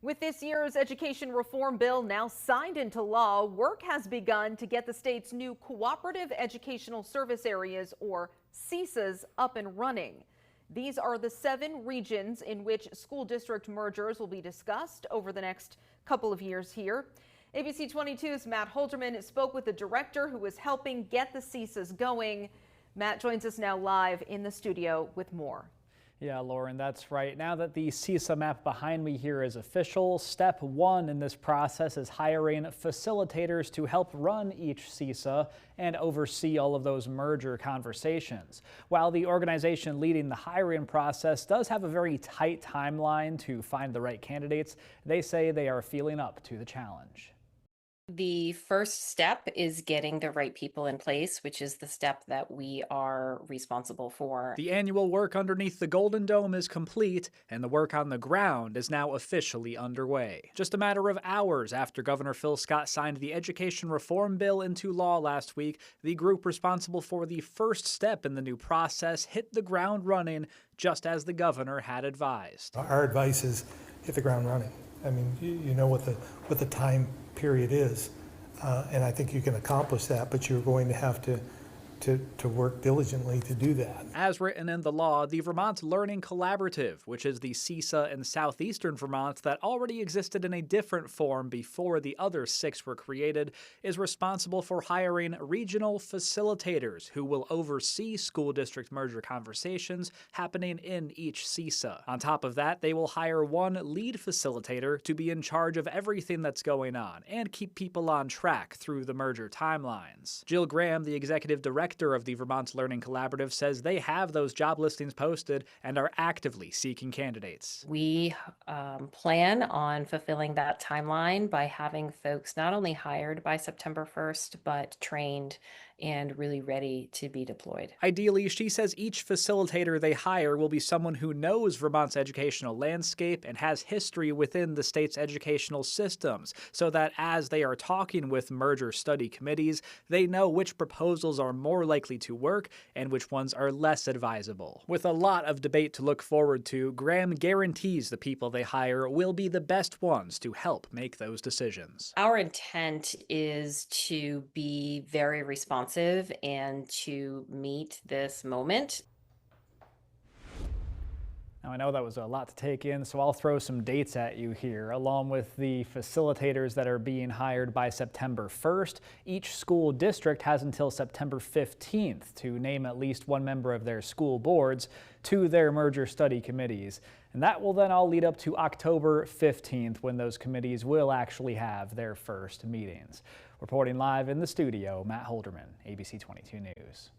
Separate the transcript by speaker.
Speaker 1: With this year's education reform bill now signed into law, work has begun to get the state's new cooperative educational service areas, or CESAs, up and running. These are the 7 regions in which school district mergers will be discussed over the next couple of years here. ABC 22's Matt Holderman spoke with the director who is helping get the CESAs going. Matt joins us now live in the studio with more.
Speaker 2: Yeah, Lauren, that's right. Now that the CESA map behind me here is official, step 1 in this process is hiring facilitators to help run each CESA and oversee all of those merger conversations. While the organization leading the hiring process does have a very tight timeline to find the right candidates, they say they are feeling up to the challenge.
Speaker 3: The first step is getting the right people in place, which is the step that we are responsible for.
Speaker 2: The annual work underneath the Golden Dome is complete, and the work on the ground is now officially underway. Just a matter of hours after Governor Phil Scott signed the education reform bill into law last week, the group responsible for the first step in the new process hit the ground running, just as the governor had advised.
Speaker 4: Our advice is hit the ground running. I mean, you know what the time period is, and I think you can accomplish that, but you're going to have to work diligently to do that.
Speaker 2: As written in the law, the Vermont Learning Collaborative, which is the CESA in southeastern Vermont that already existed in a different form before the other 6 were created, is responsible for hiring regional facilitators who will oversee school district merger conversations happening in each CESA. On top of that, they will hire one lead facilitator to be in charge of everything that's going on and keep people on track through the merger timelines. Jill Graham, the executive director of the Vermont Learning Collaborative, says they have those job listings posted and are actively seeking candidates.
Speaker 3: We plan on fulfilling that timeline by having folks not only hired by September 1st, but trained and really ready to be deployed.
Speaker 2: Ideally, she says each facilitator they hire will be someone who knows Vermont's educational landscape and has history within the state's educational systems, so that as they are talking with merger study committees, they know which proposals are more likely to work and which ones are less advisable. With a lot of debate to look forward to, Graham guarantees the people they hire will be the best ones to help make those decisions.
Speaker 3: Our intent is to be very responsive and to meet this moment.
Speaker 2: Now, I know that was a lot to take in, so I'll throw some dates at you here. Along with the facilitators that are being hired by September 1st, each school district has until September 15th to name at least one member of their school boards to their merger study committees. And that will then all lead up to October 15th, when those committees will actually have their first meetings. Reporting live in the studio, Matt Holderman, ABC 22 News.